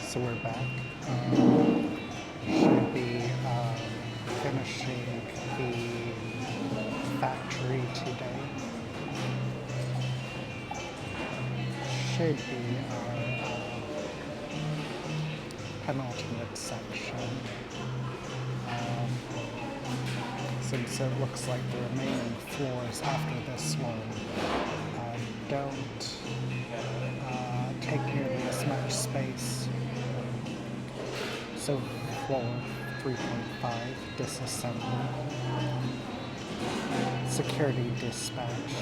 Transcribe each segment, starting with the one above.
So we're back. Should be finishing the factory today. Should be our penultimate section. Since it looks like the remaining floors after this one don't take nearly as much space. So floor 3.5, disassembly. Security dispatch.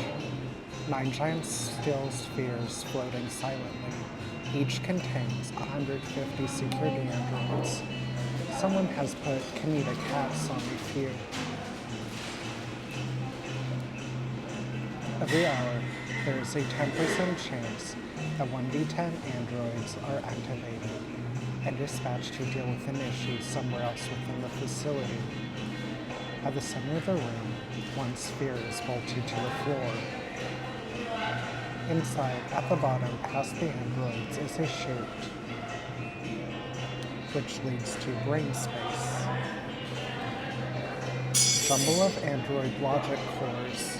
9 giant steel spheres floating silently. Each contains 150 security androids. Someone has put comedic hats on a few. Every hour, there is a 10% chance that 1d10 androids are activated and dispatched to deal with an issue somewhere else within the facility. At the center of the room, one sphere is bolted to the floor. Inside, at the bottom, past the androids, is a chute, which leads to brain space. Jumble of android logic cores.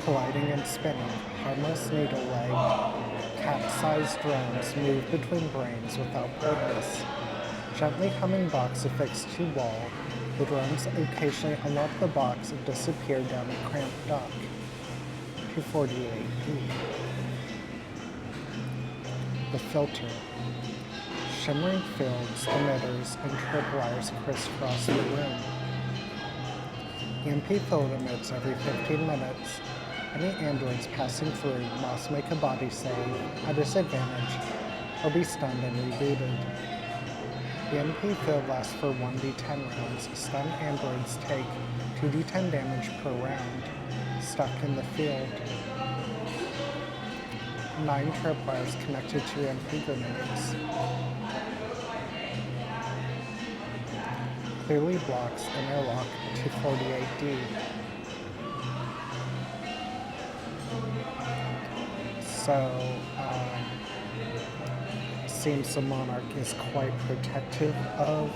Colliding and spinning, harmless needle-leg, cat-sized drones move between brains without purpose. Gently humming box affixed to wall, the drones occasionally unlock the box and disappear down a cramped dock. 248E. The filter. Shimmering fields, emitters, and tripwires crisscross the room. EMP field emits every 15 minutes. Any androids passing through must make a body save at disadvantage or be stunned and rebooted. The EMP field lasts for 1d10 rounds. Stunned androids take 2d10 damage per round. Stuck in the field. 9 tripwires connected to EMP grenades. Clearly blocks interlock to 48D. So, seems the Monarch is quite protective of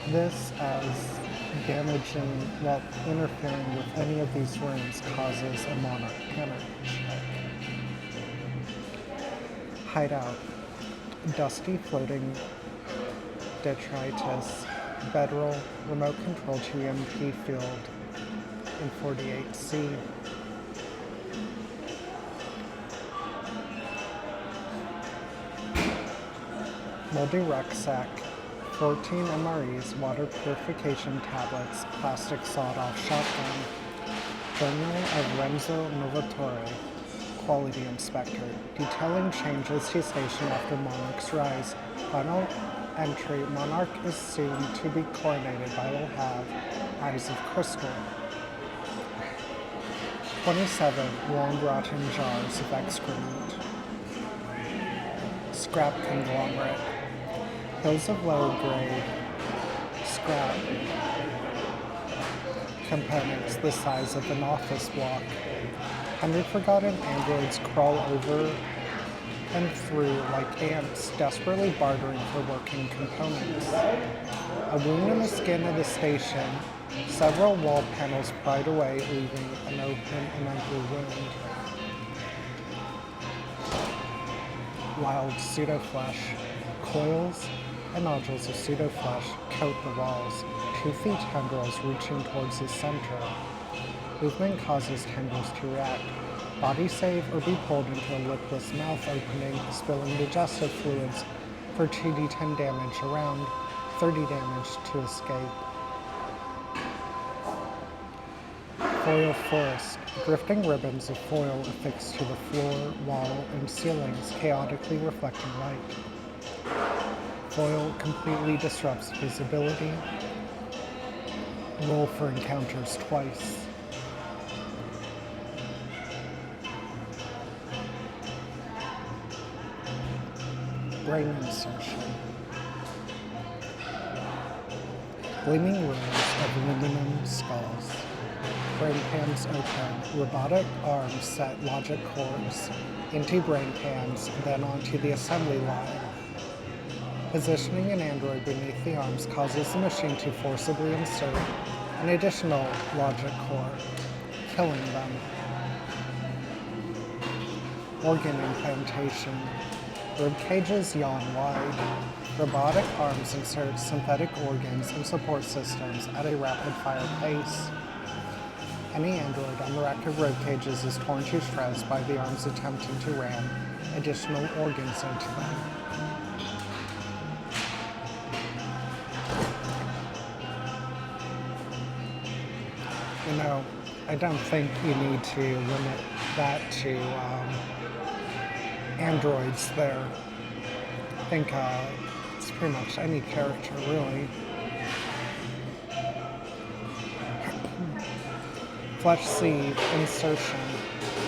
this, as damaging, well, interfering with any of these rooms causes a Monarch panic. Hideout. Dusty floating detritus, bedroll, remote control to EMP field in 48C. Moldy rucksack, 14 MREs, water purification tablets, plastic sawed-off shotgun, journal of Renzo Novatore, quality inspector, detailing changes to station after Monarch's rise. Final entry, Monarch is soon to be coronated but will have eyes of crystal. 27 long rotten jars of excrement. Scrap conglomerate. Hills of low grade scrap components the size of an office block. 100 forgotten androids crawl over and through like ants, desperately bartering for working components. A wound in the skin of the station, several wall panels pried away, leaving an open and ugly wound. Wild pseudoflesh. Coils and nodules of pseudoflesh coat the walls, toothy tendrils reaching towards the center. Movement causes tendrils to react. Body save or be pulled into a lipless mouth opening, spilling digestive fluids for 2d10 damage around, 30 damage to escape. Foil forest. Drifting ribbons of foil affixed to the floor, wall, and ceilings, chaotically reflecting light. Foil completely disrupts visibility. Roll for encounters twice. Brain insertion. Gleaming rows of aluminum skulls. brain pans open. Robotic arms set logic cores into brain pans, then onto the assembly line. Positioning an android beneath the arms causes the machine to forcibly insert an additional logic core, killing them. Organ implantation. Rib cages yawn wide. Robotic arms insert synthetic organs and support systems at a rapid-fire pace. Any android on the rack of rib cages is torn to shreds by the arms attempting to ram additional organs into them. You know, I don't think you need to limit that to androids there. I think it's pretty much any character, really. Flesh sleeve insertion.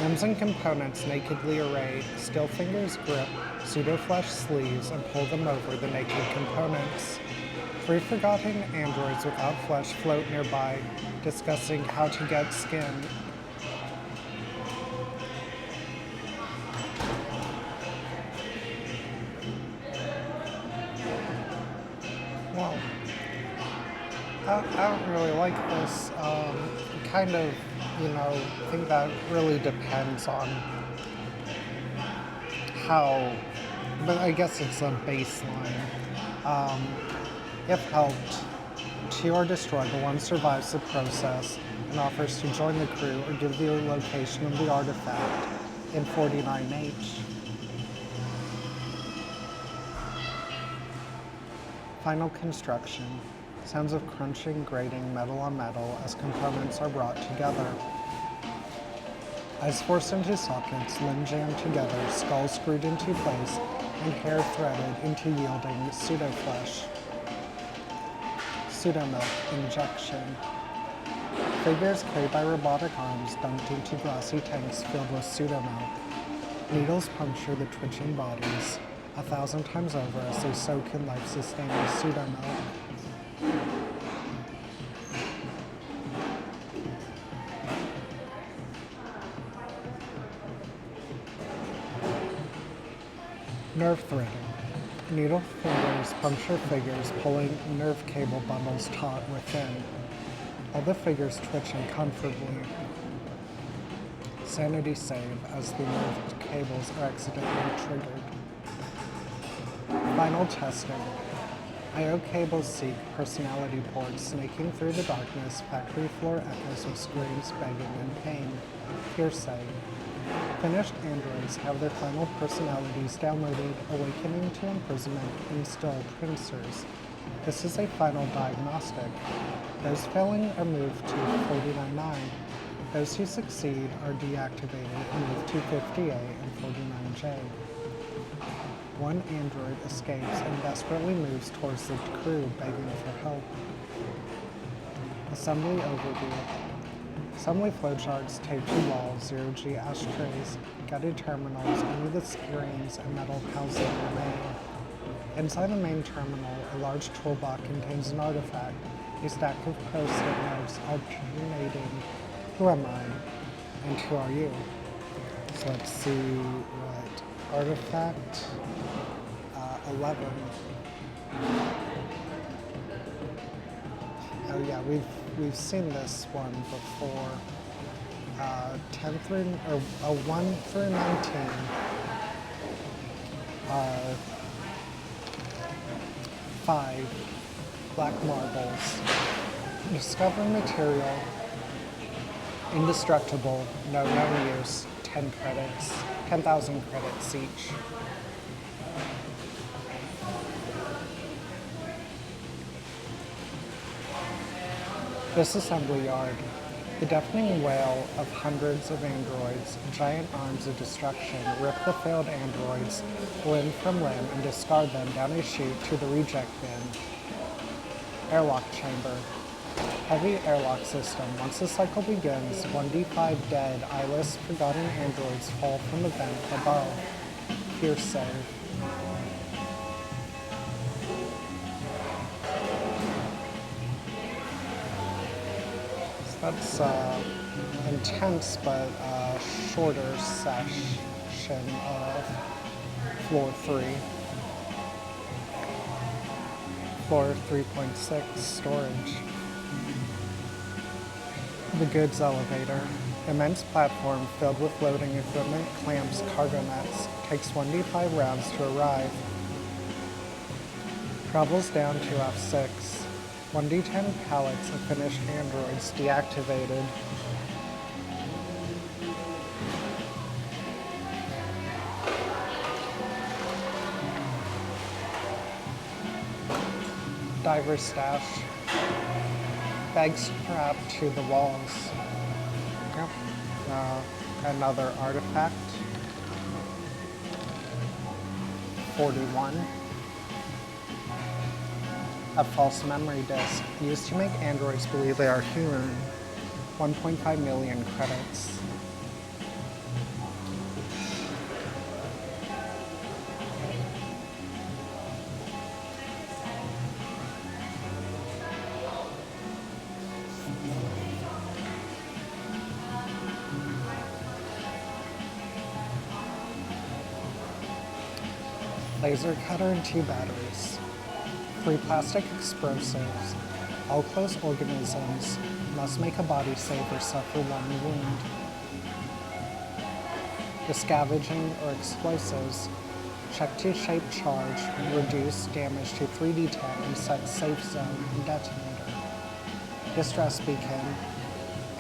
Limbs and components nakedly arrayed. Still fingers grip pseudo-flesh sleeves and pull them over the naked components. Three forgotten androids without flesh float nearby, discussing how to get skin. Well, I don't really like this. Kind of, I think that really depends on how, but I guess it's a baseline. If helped, to or destroy, the one survives the process and offers to join the crew or give the location of the artifact in 49H. Final construction. Sounds of crunching, grating metal on metal as components are brought together. Eyes forced into sockets, limbs jammed together, skulls screwed into place, and hair threaded into yielding pseudo-flesh. Pseudomilk injection. Figures carried by robotic arms dumped into glassy tanks filled with pseudomilk. Needles puncture the twitching bodies 1,000 times over as they soak in life-sustaining pseudomilk. Nerve threading. Needle fingers puncture figures, pulling nerve cable bundles taut within. All the figures twitch uncomfortably. Sanity save as the nerve cables are accidentally triggered. Final testing. I/O cables seek personality ports, snaking through the darkness, factory floor echoes of screams, begging, and pain. Hearsay. Finished androids have their final personalities downloaded, awakening to imprisonment in still pincers. This is a final diagnostic. Those failing are moved to 49-9. Those who succeed are deactivated and moved to 50A and 49J. One android escapes and desperately moves towards the crew, begging for help. Assembly overview. Assembly flowcharts taped to walls, zero-G ashtrays, gutted terminals, only the screens and metal housing remain. Inside the main terminal, a large toolbox contains an artifact, a stack of post-it notes alternating who am I and who are you. So let's see what artifact 11. Oh yeah, we've seen this one before. 10 through or 1 through 19 are 5 black marbles. Discover material, indestructible, no known use, 10 credits, 10,000 credits each. Disassembly yard. The deafening wail of hundreds of androids, giant arms of destruction, rip the failed androids limb from limb and discard them down a chute to the reject bin. Airlock chamber. Heavy airlock system. Once the cycle begins, 1d5 dead, eyeless, forgotten androids fall from the vent above. Hearsay. That's intense but shorter section of floor 3. Floor 3.6, storage. The goods elevator. Immense platform filled with loading equipment, clamps, cargo nets. Takes 1d5 rounds to arrive. Travels down to F6. 1d10 pallets of finished androids deactivated. Diver stash. Bag strapped to the walls. Yep. Another artifact. 41. A false memory disk used to make androids believe they are human. 1.5 million credits. Laser cutter and 2 batteries. 3 plastic explosives. All close organisms must make a body save or suffer 1 wound. The scavenging or explosives. Check to shape charge, reduce damage to 3d10 and set safe zone and detonator. Distress beacon.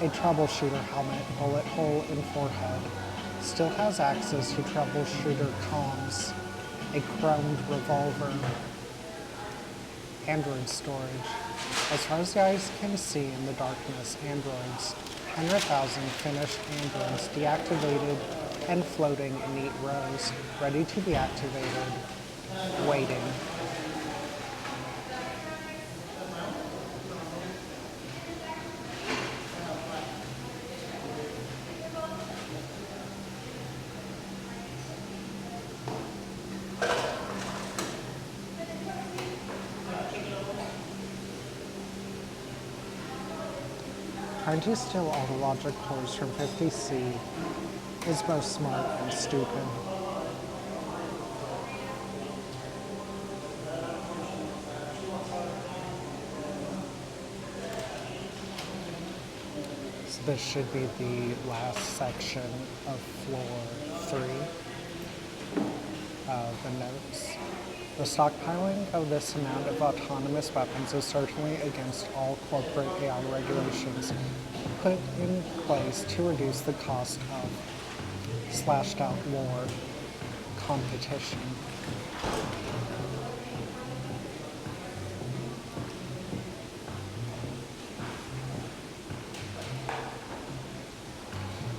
A troubleshooter helmet, bullet hole in forehead. Still has access to troubleshooter comms. A chromed revolver. Android storage. As far as the eyes can see in the darkness, androids. 100,000 finished androids deactivated and floating in neat rows, ready to be activated, waiting. Trying to steal all the logic cores from 50C is both smart and stupid. So this should be the last section of floor 3 of the notes. The stockpiling of this amount of autonomous weapons is certainly against all corporate AI regulations put in place to reduce the cost of slashed-out war competition.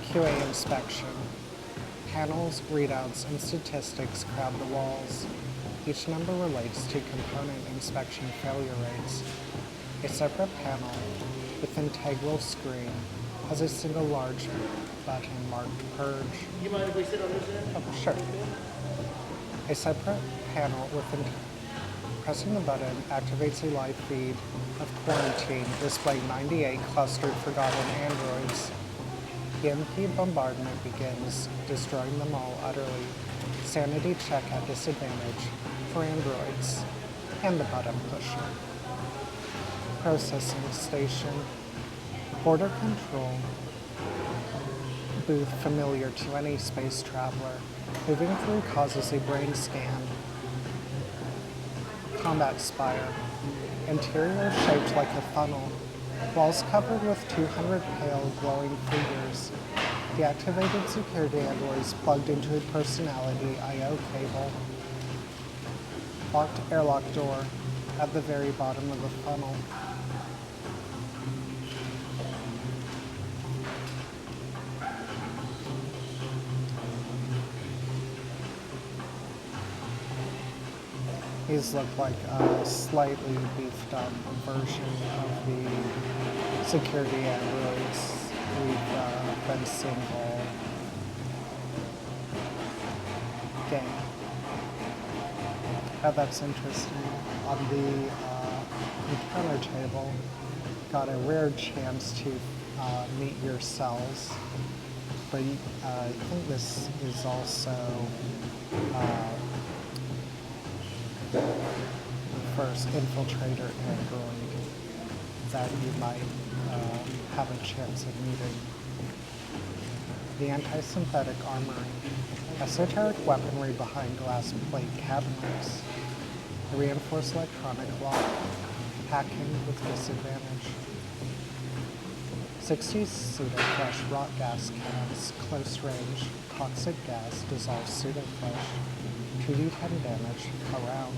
QA inspection. Panels, readouts, and statistics crowd the walls. Each number relates to component inspection failure rates. A separate panel with integral screen has a single large button marked Purge. You mind if we sit on this end? Oh, sure. A separate panel with pressing the button activates a live feed of Quarantine displaying 98 clustered forgotten androids. EMP bombardment begins, destroying them all utterly. Sanity check at disadvantage for androids and the button pusher. Processing station. Border control booth familiar to any space traveler. Moving through causes a brain scan. Combat spire. Interior shaped like a funnel. Walls covered with 200 pale glowing figures. Deactivated security androids plugged into a personality I/O cable. Locked airlock door at the very bottom of the funnel. These look like a slightly beefed up version of the security androids we've been seeing all game. Oh, that's interesting. On the encounter table, got a rare chance to meteor cells. But I think this is also uh, the first infiltrator android that you might have a chance of meeting. The anti-synthetic armory, esoteric weaponry behind glass plate cabinets, the reinforced electronic lock, hacking with disadvantage. 60s pseudo-fresh rot gas cans, close range, toxic gas, dissolves pseudo-fresh, 2d10 damage, around.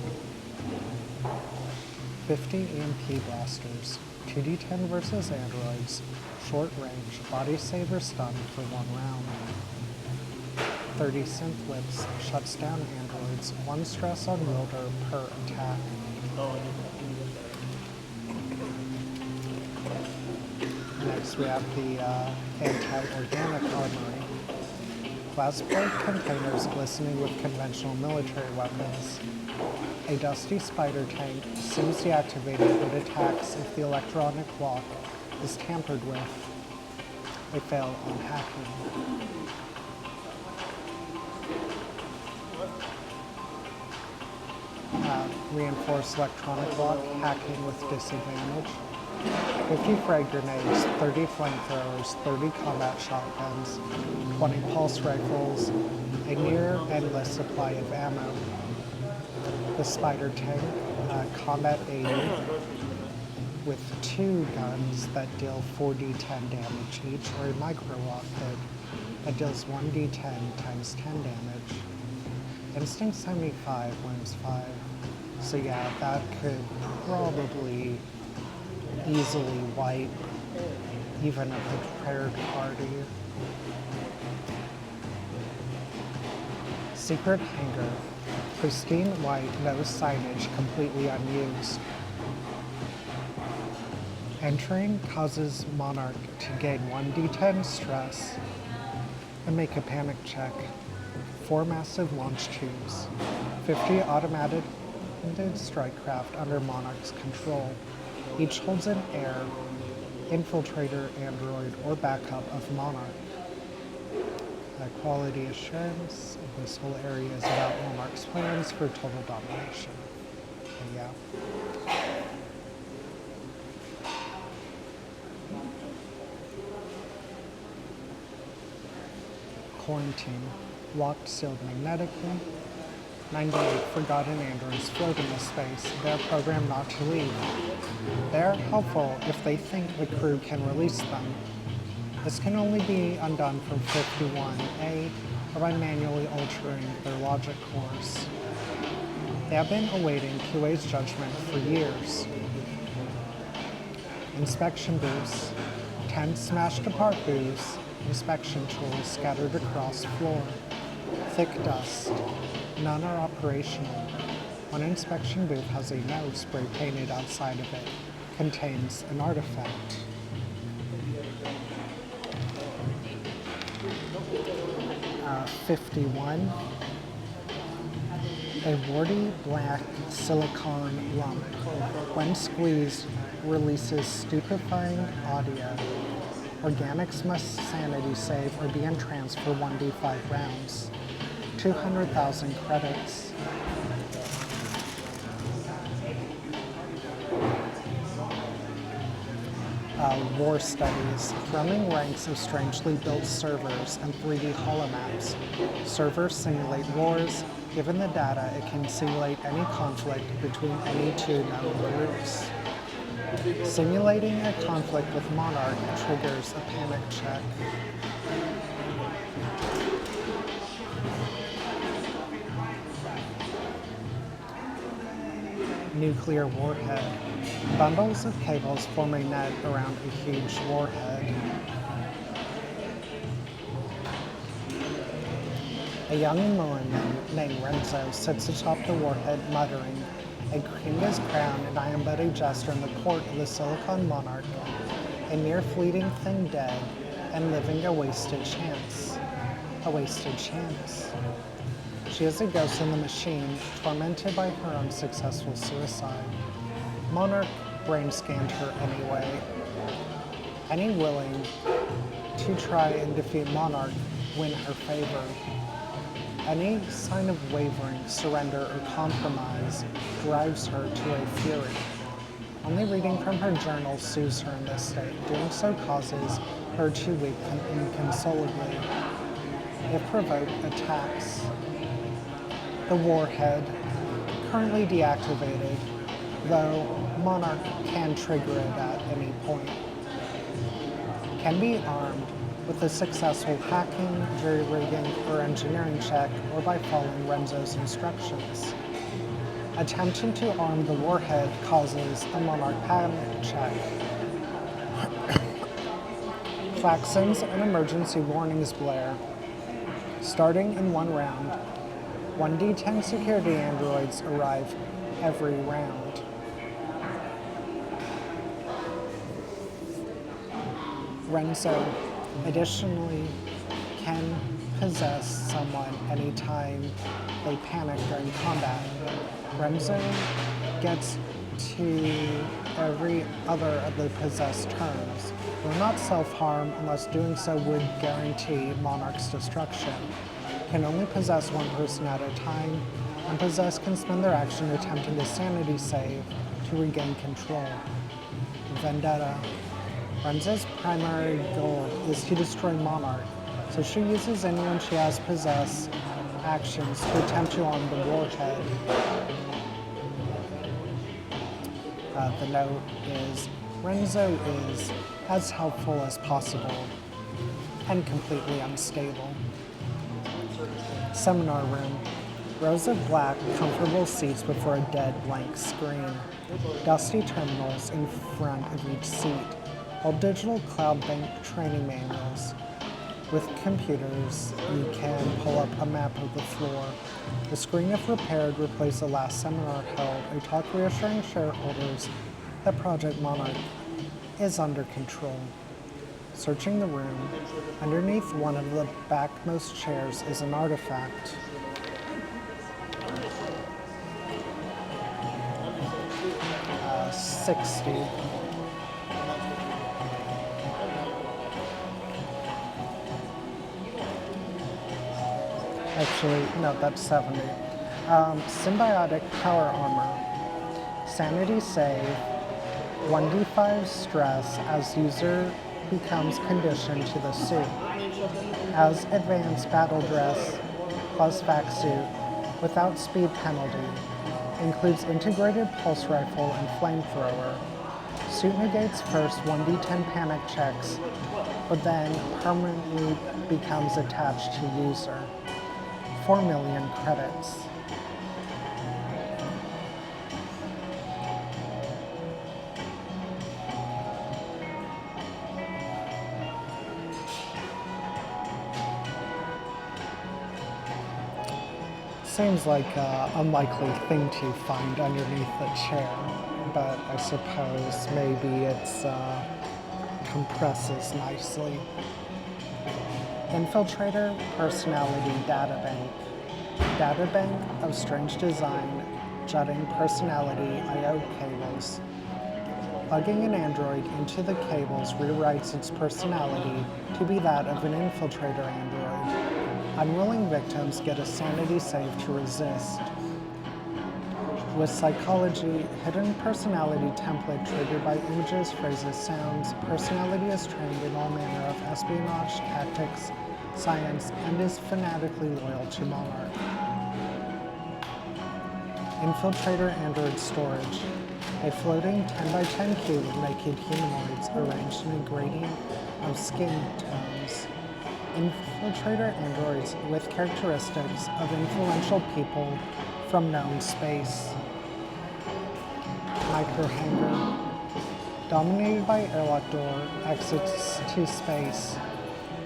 50 EMP blasters, 2d10 versus androids, short range, body saver stun for 1 round. 30 synth lips, shuts down androids, 1 stress on wielder per attack. Next we have the anti-organic armory. Glass plate containers glistening with conventional military weapons. A dusty spider tank seems deactivated but attacks if the electronic lock is tampered with. They fail on hacking. Reinforced electronic lock, hacking with disadvantage. 50 frag grenades, 30 flamethrowers, 30 combat shotguns, 20 pulse rifles, a near endless supply of ammo. The spider tank, combat 80, with 2 guns that deal 4d10 damage each, or a micro rocket that deals 1d10 times 10 damage. Instinct 75, Limbs 5. So yeah, that could probably easily wipe even a prepared party. Secret hangar. Pristine white, no signage, completely unused. Entering causes Monarch to gain 1d10 stress and make a panic check. 4 massive launch tubes. 50 automated strike craft under Monarch's control. Each holds an air, infiltrator, android, or backup of Monarch. Quality assurance. This whole area is about Monarch's plans for total domination. And yeah. Quarantine. Locked, sealed magnetically. 98 forgotten androids float in this space. They're programmed not to leave. They're helpful if they think the crew can release them. This can only be undone from 51A or by manually altering their logic cores. They have been awaiting QA's judgment for years. Inspection booths. 10 smashed apart booths. Inspection tools scattered across floor. Thick dust. None are operational. One inspection booth has a note spray painted outside of it. Contains an artifact. Uh, 51. A warty black silicon lump. When squeezed, releases stupefying audio. Organics must sanity save or be entranced for 1d5 rounds. 200,000 credits. War studies, thrumming ranks of strangely built servers and 3D holomaps. Servers simulate wars. Given the data, it can simulate any conflict between any 2 known groups. Simulating a conflict with Monarch triggers a panic check. Nuclear warhead. Bundles of cables form a net around a huge warhead. A young Mulligan named Renzo sits atop the warhead muttering, "A king is crowned and I am but a jester in the court of the Silicon Monarch, a mere fleeting thing dead and living a wasted chance." A wasted chance. She is a ghost in the machine, tormented by her unsuccessful suicide. Monarch brain scanned her anyway. any willing to try and defeat Monarch win her favor. Any sign of wavering, surrender, or compromise drives her to a fury. Only reading from her journal soothes her in this state. Doing so causes her to weep inconsolably. If provoked, attacks. The warhead, currently deactivated, though Monarch can trigger it at any point, can be armed with a successful hacking, jury-rigging, or engineering check, or by following Renzo's instructions. Attempting to arm the warhead causes a Monarch panic check. Klaxons and emergency warnings blare. Starting in one round, 1d10 security androids arrive every round. Renzo additionally can possess someone anytime they panic during combat. Renzo gets to every other of the possessed turns. Will not self-harm unless doing so would guarantee Monarch's destruction. Can only possess one person at a time. Unpossessed can spend their action attempting a sanity save to regain control. Vendetta. Renzo's primary goal is to destroy Monarch, so she uses anyone she has possessed actions to attempt to arm the warhead. The note is, Renzo is as helpful as possible and completely unstable. Seminar room. Rows of black, comfortable seats before a dead blank screen. Dusty terminals in front of each seat. All digital cloud-bank training manuals. With computers, you can pull up a map of the floor. The screen, if repaired, replaced the last seminar held. A talk reassuring shareholders that Project Monarch is under control. Searching the room, underneath one of the backmost chairs is an artifact. Uh, 60. Actually, no, that's 70. Symbiotic power armor. Sanity save. 1d5 stress as user becomes conditioned to the suit. As advanced battle dress plus vac suit without speed penalty. Includes integrated pulse rifle and flamethrower. Suit negates first 1d10 panic checks, but then permanently becomes attached to user. 4 million credits. Seems like an unlikely thing to find underneath the chair, but I suppose maybe it's compresses nicely. Infiltrator Personality Databank. Databank of strange design, jutting personality I/O cables. Plugging an android into the cables rewrites its personality to be that of an infiltrator android. Unwilling victims get a sanity save to resist. With psychology, hidden personality template triggered by images, phrases, sounds, personality is trained in all manner of espionage, tactics, science, and is fanatically loyal to Monarch. Infiltrator android storage. A floating 10x10 cube of naked humanoids arranged in a gradient of skin tones. Infiltrator androids with characteristics of influential people from known space. Microhangar. Dominated by airlock door, exits to space.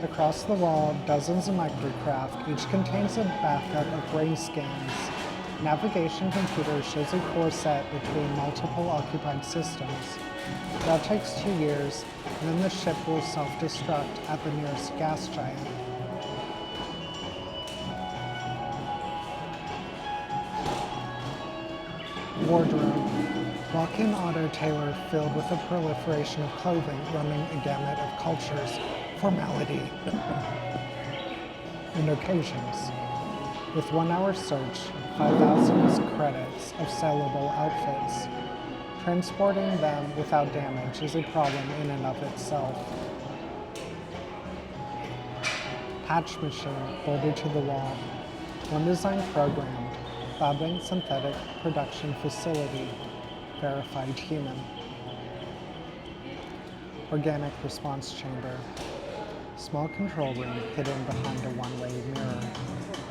Across the wall, dozens of microcraft, each contains a backup of brain scans. Navigation computer shows a core set between multiple occupied systems. That takes 2 years, and then the ship will self-destruct at the nearest gas giant. Wardrobe. Walk-in auto tailor filled with a proliferation of clothing running a gamut of cultures, formality, and occasions. With 1 hour search, 5,000 credits of sellable outfits. Transporting them without damage is a problem in and of itself. Patch machine bolted to the wall. One design programmed. Fabbing synthetic production facility. Verified human. Organic response chamber. Small control room hidden behind a one-way mirror.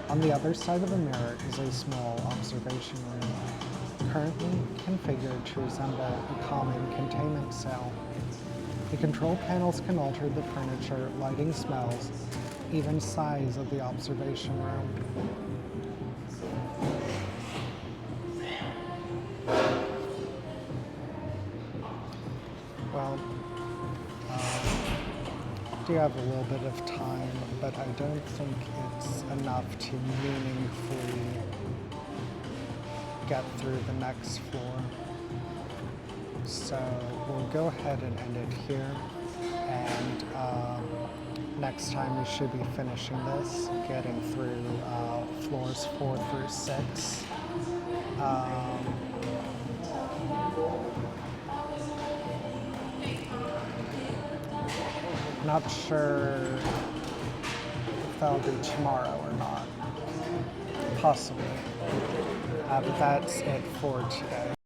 On the other side of the mirror is a small observation room, currently configured to resemble a common containment cell. The control panels can alter the furniture, lighting, smells, even size of the observation room. Well, I do have a little bit of time, but I don't think it's enough to meaningfully get through the next floor. So we'll go ahead and end it here. And next time we should be finishing this, getting through floors 4 through 6. Not sure if that'll be tomorrow or not. Possibly. But that's it for today.